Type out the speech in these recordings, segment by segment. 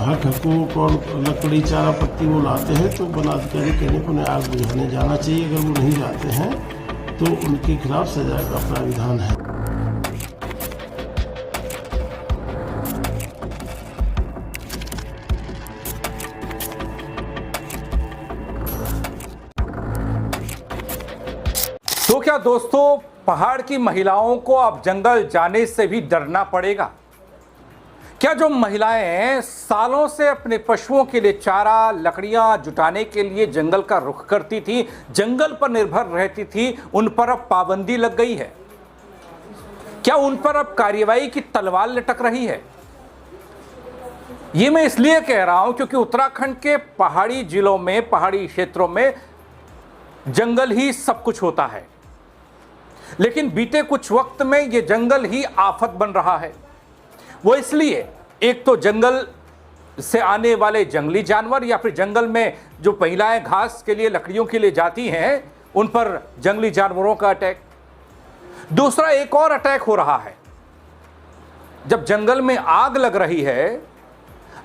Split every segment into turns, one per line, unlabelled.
हक हकूक और लकड़ी चारा पत्ती वो लाते हैं तो वनाधिकारी कहने को उन्हें आग बुझाने जाना चाहिए। अगर वो नहीं जाते हैं तो उनके खिलाफ सजा का प्राविधान है।
तो क्या दोस्तों, पहाड़ की महिलाओं को अब जंगल जाने से भी डरना पड़ेगा? क्या जो महिलाएं सालों से अपने पशुओं के लिए चारा, लकड़ियां जुटाने के लिए जंगल का रुख करती थी, जंगल पर निर्भर रहती थी, उन पर अब पाबंदी लग गई है? क्या उन पर अब कार्रवाई की तलवार लटक रही है? ये मैं इसलिए कह रहा हूं क्योंकि उत्तराखंड के पहाड़ी जिलों में, पहाड़ी क्षेत्रों में जंगल ही सब कुछ होता है, लेकिन बीते कुछ वक्त में यह जंगल ही आफत बन रहा है। वो इसलिए, एक तो जंगल से आने वाले जंगली जानवर या फिर जंगल में जो महिलाएं घास के लिए, लकड़ियों के लिए जाती हैं, उन पर जंगली जानवरों का अटैक। दूसरा एक और अटैक हो रहा है, जब जंगल में आग लग रही है,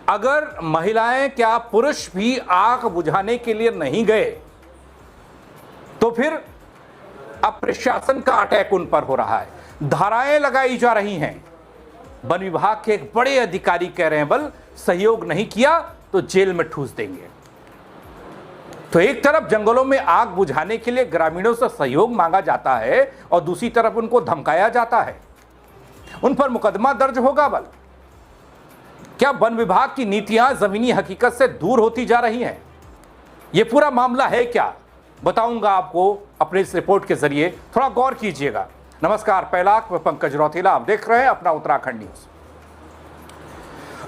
अगर महिलाएं क्या पुरुष भी आग बुझाने के लिए नहीं गए तो फिर अब प्रशासन का अटैक उन पर हो रहा है। धाराएं लगाई जा रही हैं। वन विभाग के एक बड़े अधिकारी कह रहे हैं, बल सहयोग नहीं किया तो जेल में ठूस देंगे। तो एक तरफ जंगलों में आग बुझाने के लिए ग्रामीणों से सहयोग मांगा जाता है और दूसरी तरफ उनको धमकाया जाता है, उन पर मुकदमा दर्ज होगा। बल क्या वन विभाग की नीतियां जमीनी हकीकत से दूर होती जा रही हैं? यह पूरा मामला है क्या, बताऊंगा आपको अपने इस रिपोर्ट के जरिए, थोड़ा गौर कीजिएगा। नमस्कार, पैलाक में पंकज रौतेला, आप देख रहे हैं अपना उत्तराखंड न्यूज।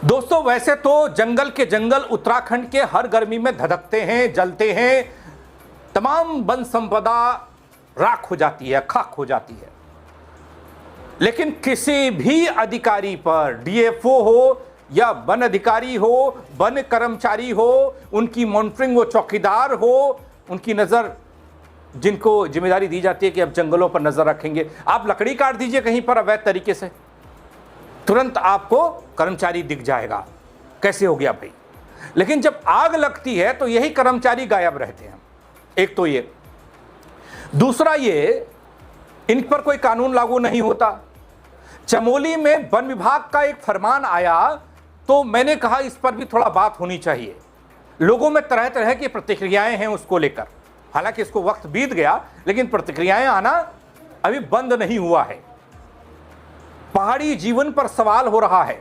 दोस्तों, वैसे तो जंगल के जंगल उत्तराखंड के हर गर्मी में धधकते हैं, जलते हैं, तमाम वन संपदा राख हो जाती है, खाक हो जाती है, लेकिन किसी भी अधिकारी पर, डीएफओ हो या वन अधिकारी हो, वन कर्मचारी हो, उनकी मॉनिटरिंग, वो चौकीदार हो, उनकी नजर, जिनको जिम्मेदारी दी जाती है कि अब जंगलों पर नजर रखेंगे, आप लकड़ी काट दीजिए कहीं पर अवैध तरीके से, तुरंत आपको कर्मचारी दिख जाएगा, कैसे हो गया भाई। लेकिन जब आग लगती है तो यही कर्मचारी गायब रहते हैं। एक तो ये, दूसरा ये, इन पर कोई कानून लागू नहीं होता। चमोली में वन विभाग का एक फरमान आया तो मैंने कहा इस पर भी थोड़ा बात होनी चाहिए। लोगों में तरह तरह की प्रतिक्रियाएं हैं उसको लेकर, हालांकि इसको वक्त बीत गया, लेकिन प्रतिक्रियाएं आना अभी बंद नहीं हुआ है। पहाड़ी जीवन पर सवाल हो रहा है।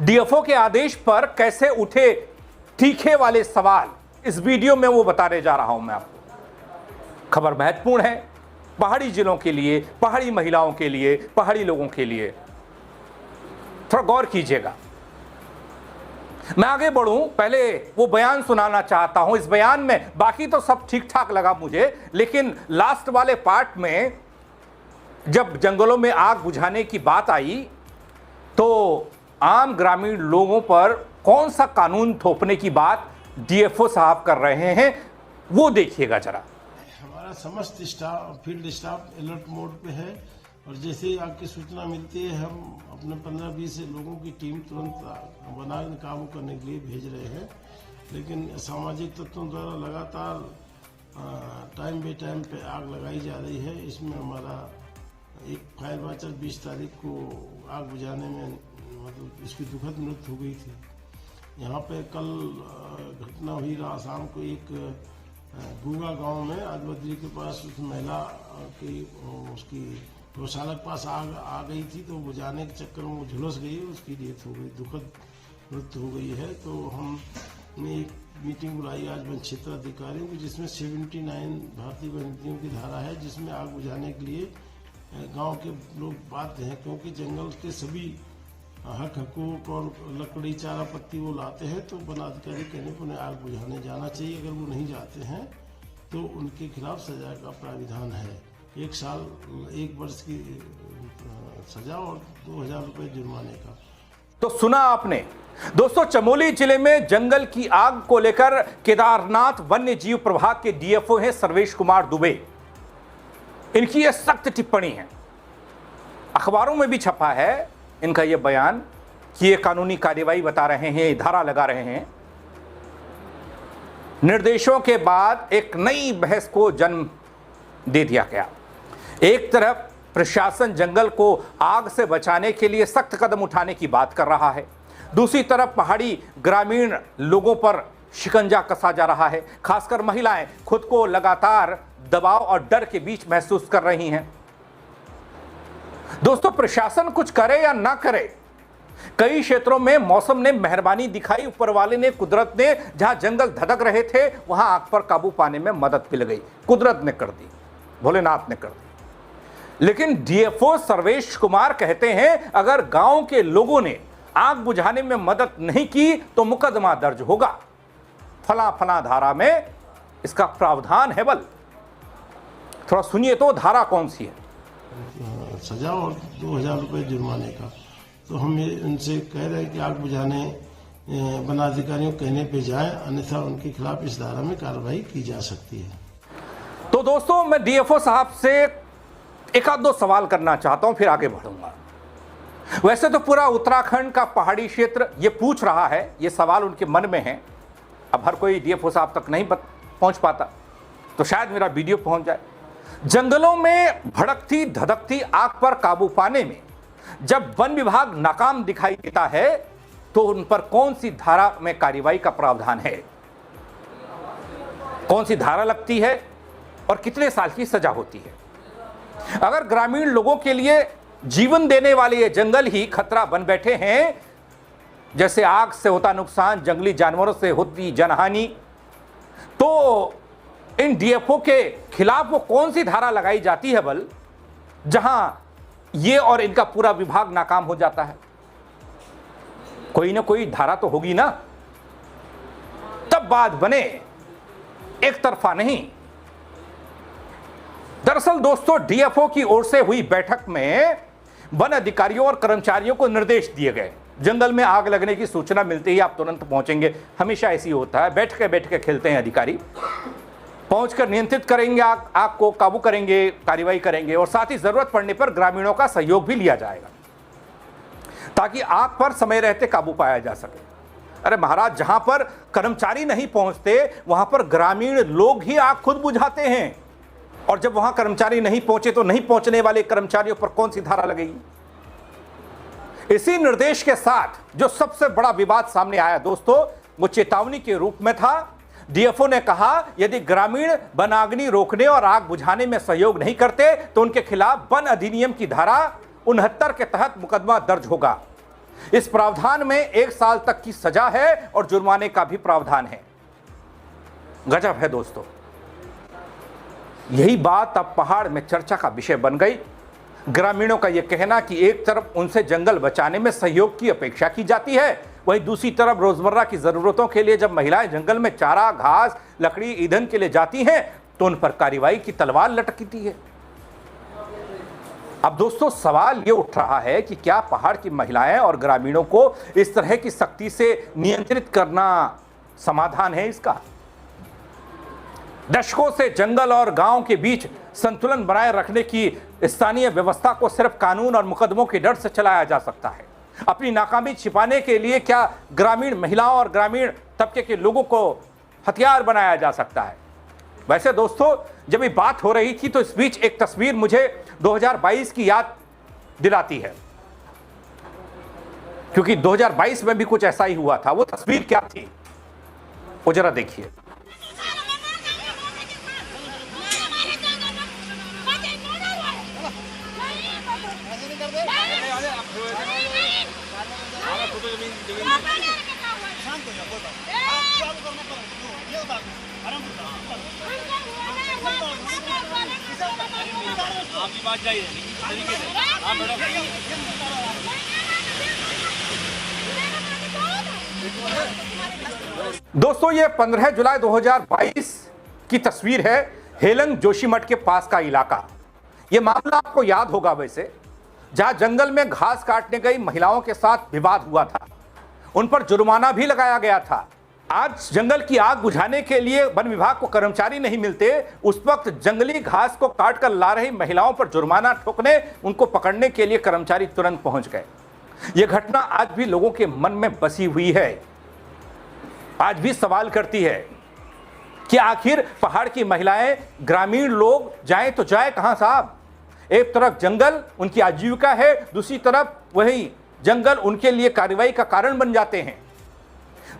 डीएफओ के आदेश पर कैसे उठे तीखे वाले सवाल, इस वीडियो में वो बताने जा रहा हूं मैं आपको। खबर महत्वपूर्ण है पहाड़ी जिलों के लिए, पहाड़ी महिलाओं के लिए, पहाड़ी लोगों के लिए, थोड़ा गौर कीजिएगा। मैं आगे बढ़ूं, पहले वो बयान सुनाना चाहता हूं। इस बयान में बाकी तो सब ठीक ठाक लगा मुझे, लेकिन लास्ट वाले पार्ट में जब जंगलों में आग बुझाने की बात आई तो आम ग्रामीण लोगों पर कौन सा कानून थोपने की बात डीएफओ साहब कर रहे हैं, वो देखिएगा जरा।
हमारा समस्त staff, field staff alert mode पे है और जैसे ही आग की सूचना मिलती है हम अपने 15-20 लोगों की टीम तुरंत बना काबू करने के लिए भेज रहे हैं। लेकिन सामाजिक तत्वों द्वारा लगातार टाइम बाई टाइम पे आग लगाई जा रही है। इसमें हमारा एक फायर वाचर 20 तारीख को आग बुझाने में मतलब इसकी दुखद मृत्यु हो गई थी। यहाँ पे कल घटना हुई शाम को एक गुगा गांव में आदिबद्री के पास उस महिला की उसकी गौशाला के पास आग आ गई थी, तो बुझाने के चक्कर में वो झुलस गई, उसकी डेथ हो गई, दुखद मृत्यु हो गई है। तो हमने एक मीटिंग बुलाई आज वन क्षेत्र अधिकारियों की, जिसमें 79 भारतीय वन नीतियों की धारा है, जिसमें आग बुझाने के लिए गांव के लोग बाध्य हैं, क्योंकि जंगल के सभी हक हकूक और लकड़ी चारा पत्ती वो लाते हैं, तो वनाधिकारी कहने को उन्हें आग बुझाने जाना चाहिए। अगर वो नहीं जाते हैं तो उनके खिलाफ सजा का प्राविधान है। 1 साल 1 वर्ष की सजा और 2000 रुपये जुर्माने का।
तो सुना आपने दोस्तों, चमोली जिले में जंगल की आग को लेकर केदारनाथ वन्य जीव प्रभाग के डीएफओ हैं सर्वेश कुमार दुबे। इनकी यह सख्त टिप्पणी है, अखबारों में भी छपा है इनका यह बयान। कि ये कानूनी कार्यवाही बता रहे हैं, धारा लगा रहे हैं। निर्देशों के बाद एक नई बहस को जन्म दे दिया गया। एक तरफ प्रशासन जंगल को आग से बचाने के लिए सख्त कदम उठाने की बात कर रहा है, दूसरी तरफ पहाड़ी ग्रामीण लोगों पर शिकंजा कसा जा रहा है। खासकर महिलाएं खुद को लगातार दबाव और डर के बीच महसूस कर रही हैं। दोस्तों, प्रशासन कुछ करे या ना करे, कई क्षेत्रों में मौसम ने मेहरबानी दिखाई। ऊपर वाले ने, कुदरत ने, जहां जंगल धधक रहे थे वहां आग पर काबू पाने में मदद मिल गई। कुदरत ने कर दी, भोलेनाथ ने कर दी। लेकिन डीएफओ सर्वेश कुमार कहते हैं अगर गांव के लोगों ने आग बुझाने में मदद नहीं की तो मुकदमा दर्ज होगा। फला फला धारा में इसका प्रावधान है। बल थोड़ा सुनिए तो, धारा कौन सी है?
सजा और 2000 रुपये जुर्माने का। तो हम ये उनसे कह रहे हैं कि आग बुझाने वनाधिकारियों कहने पे जाए, अन्यथा उनके खिलाफ इस धारा में कार्रवाई की जा सकती है।
तो दोस्तों, मैं डीएफओ साहब से एक आध दो सवाल करना चाहता हूं, फिर आगे बढ़ूंगा। वैसे तो पूरा उत्तराखंड का पहाड़ी क्षेत्र ये पूछ रहा है, ये सवाल उनके मन में है। अब हर कोई डीएफओ साहब तक नहीं पहुंच पाता, तो शायद मेरा वीडियो पहुंच जाए। जंगलों में भड़कती धधकती आग पर काबू पाने में जब वन विभाग नाकाम दिखाई देता है तो उन पर कौन सी धारा में कार्रवाई का प्रावधान है, कौन सी धारा लगती है और कितने साल की सजा होती है। अगर ग्रामीण लोगों के लिए जीवन देने वाले ये जंगल ही खतरा बन बैठे हैं, जैसे आग से होता नुकसान, जंगली जानवरों से होती जनहानि, तो इन डीएफओ के खिलाफ वो कौन सी धारा लगाई जाती है बल, जहां ये और इनका पूरा विभाग नाकाम हो जाता है? कोई ना कोई धारा तो होगी ना, तब बात बने, एक तरफा नहीं। दरअसल दोस्तों, डीएफओ की ओर से हुई बैठक में वन अधिकारियों और कर्मचारियों को निर्देश दिए गए। जंगल में आग लगने की सूचना मिलते ही आप तुरंत पहुंचेंगे, हमेशा ऐसी होता है। बैठ के खेलते हैं अधिकारी, पहुंचकर नियंत्रित करेंगे, आग को काबू करेंगे, कार्रवाई करेंगे और साथ ही जरूरत पड़ने पर ग्रामीणों का सहयोग भी लिया जाएगा ताकि आग पर समय रहते काबू पाया जा सके। अरे महाराज, जहां पर कर्मचारी नहीं पहुंचते वहां पर ग्रामीण लोग ही आग खुद बुझाते हैं, और जब वहां कर्मचारी नहीं पहुंचे तो नहीं पहुंचने वाले कर्मचारियों पर कौन सी धारा लगेगी? इसी निर्देश के साथ जो सबसे बड़ा विवाद सामने आया दोस्तों, वो चेतावनी के रूप में था। डीएफओ ने कहा यदि ग्रामीण वनाग्नि रोकने और आग बुझाने में सहयोग नहीं करते तो उनके खिलाफ वन अधिनियम की धारा 69 के तहत मुकदमा दर्ज होगा। इस प्रावधान में 1 साल तक की सजा है और जुर्माने का भी प्रावधान है। गजब है दोस्तों। यही बात अब पहाड़ में चर्चा का विषय बन गई। ग्रामीणों का यह कहना कि एक तरफ उनसे जंगल बचाने में सहयोग की अपेक्षा की जाती है, वहीं दूसरी तरफ रोजमर्रा की जरूरतों के लिए जब महिलाएं जंगल में चारा, घास, लकड़ी, ईंधन के लिए जाती हैं तो उन पर कार्रवाई की तलवार लटकती है। अब दोस्तों, सवाल ये उठ रहा है कि क्या पहाड़ की महिलाएं और ग्रामीणों को इस तरह की सख्ती से नियंत्रित करना समाधान है इसका? दशकों से जंगल और गांव के बीच संतुलन बनाए रखने की स्थानीय व्यवस्था को सिर्फ कानून और मुकदमों के डर से चलाया जा सकता है। अपनी नाकामी छिपाने के लिए क्या ग्रामीण महिलाओं और ग्रामीण तबके के लोगों को हथियार बनाया जा सकता है? वैसे दोस्तों, जब ये बात हो रही थी तो इस बीच एक तस्वीर मुझे 2022 की याद दिलाती है, क्योंकि 2022 में भी कुछ ऐसा ही हुआ था। वो तस्वीर क्या थी वो जरा देखिए।
आपकी बात जाहिर है, तरीके से हाँ मैडम।
दोस्तों, ये 15 जुलाई 2022 की तस्वीर है, हेलंग जोशीमठ के पास का इलाका। ये मामला आपको याद होगा वैसे, जहां जंगल में घास काटने गई महिलाओं के साथ विवाद हुआ था, उन पर जुर्माना भी लगाया गया था। आज जंगल की आग बुझाने के लिए वन विभाग को कर्मचारी नहीं मिलते, उस वक्त जंगली घास को काट कर ला रही महिलाओं पर जुर्माना ठोकने, उनको पकड़ने के लिए कर्मचारी तुरंत पहुंच गए। यह घटना आज भी लोगों के मन में बसी हुई है, आज भी सवाल करती है कि आखिर पहाड़ की महिलाएं, ग्रामीण लोग जाएं तो जाए कहां साहब। एक तरफ जंगल उनकी आजीविका है, दूसरी तरफ वही जंगल उनके लिए कार्रवाई का कारण बन जाते हैं।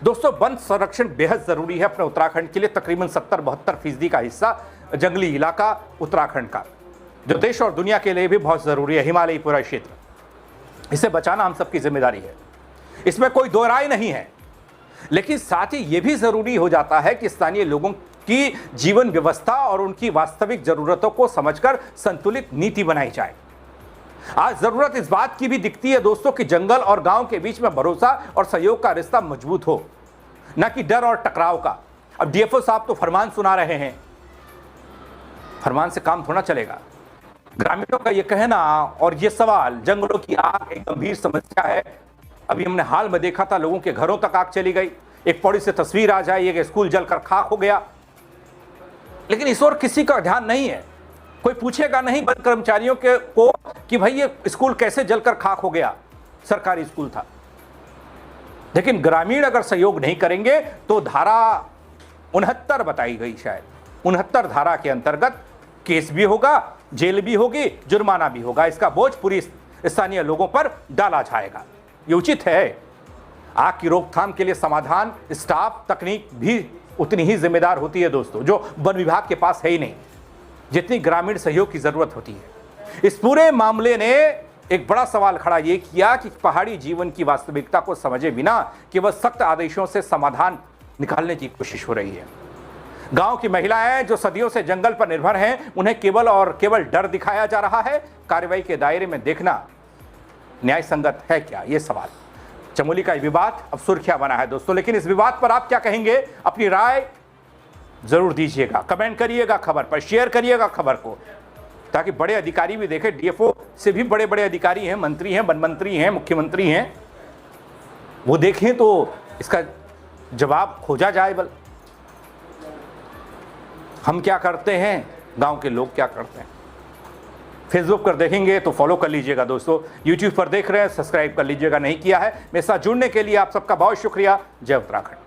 दोस्तों, वन संरक्षण बेहद जरूरी है अपने उत्तराखंड के लिए। तकरीबन 70-72% का हिस्सा जंगली इलाका उत्तराखंड का, जो देश और दुनिया के लिए भी बहुत जरूरी है, हिमालयी पूरा क्षेत्र, इसे बचाना हम सबकी जिम्मेदारी है, इसमें कोई दो राय नहीं है। लेकिन साथ ही यह भी जरूरी हो जाता है कि स्थानीय लोगों की जीवन व्यवस्था और उनकी वास्तविक जरूरतों को समझकर संतुलित नीति बनाई जाए। आज जरूरत इस बात की भी दिखती है दोस्तों कि जंगल और गांव के बीच में भरोसा और सहयोग का रिश्ता मजबूत हो, न कि डर और टकराव का। अब डीएफओ साहब तो फरमान सुना रहे हैं, फरमान से काम थोड़ा चलेगा। ग्रामीणों का यह कहना और यह सवाल, जंगलों की आग एक गंभीर समस्या है। अभी हमने हाल में देखा था, लोगों के घरों तक आग चली गई, एक पौड़ी से तस्वीर आ जाए, एक स्कूल जलकर खाक हो गया, लेकिन इस ओर किसी का ध्यान नहीं है। कोई पूछेगा नहीं वन कर्मचारियों को कि भाई ये स्कूल कैसे जलकर खाक हो गया, सरकारी स्कूल था। लेकिन ग्रामीण अगर सहयोग नहीं करेंगे तो धारा 69 बताई गई, शायद 69 धारा के अंतर्गत केस भी होगा, जेल भी होगी, जुर्माना भी होगा। इसका बोझ पूरी स्थानीय लोगों पर डाला जाएगा। ये उचित है। आग की रोकथाम के लिए समाधान, स्टाफ, तकनीक भी उतनी ही जिम्मेदार होती है दोस्तों, जो वन विभाग के पास है ही नहीं, जितनी ग्रामीण सहयोग की जरूरत होती है। इस पूरे मामले ने एक बड़ा सवाल खड़ा यह किया कि पहाड़ी जीवन की वास्तविकता को समझे बिना केवल सख्त आदेशों से समाधान निकालने की कोशिश हो रही है। गांव की महिलाएं जो सदियों से जंगल पर निर्भर हैं, उन्हें केवल और केवल डर दिखाया जा रहा है। कार्रवाई के दायरे में देखना न्याय संगत है क्या, यह सवाल। चमोली का विवाद अब सुर्खियां बना है दोस्तों, लेकिन इस विवाद पर आप क्या कहेंगे? अपनी राय जरूर दीजिएगा, कमेंट करिएगा, खबर पर शेयर करिएगा खबर को, ताकि बड़े अधिकारी भी देखें। डीएफओ से भी बड़े बड़े अधिकारी हैं, मंत्री हैं, वन मंत्री हैं, मुख्यमंत्री हैं, वो देखें तो इसका जवाब खोजा जाए। बल हम क्या करते हैं, गांव के लोग क्या करते हैं। फेसबुक पर देखेंगे तो फॉलो कर लीजिएगा दोस्तों, यूट्यूब पर देख रहे हैं सब्सक्राइब कर लीजिएगा, नहीं किया है। मेरे साथ जुड़ने के लिए आप सबका बहुत शुक्रिया। जय उत्तराखंड।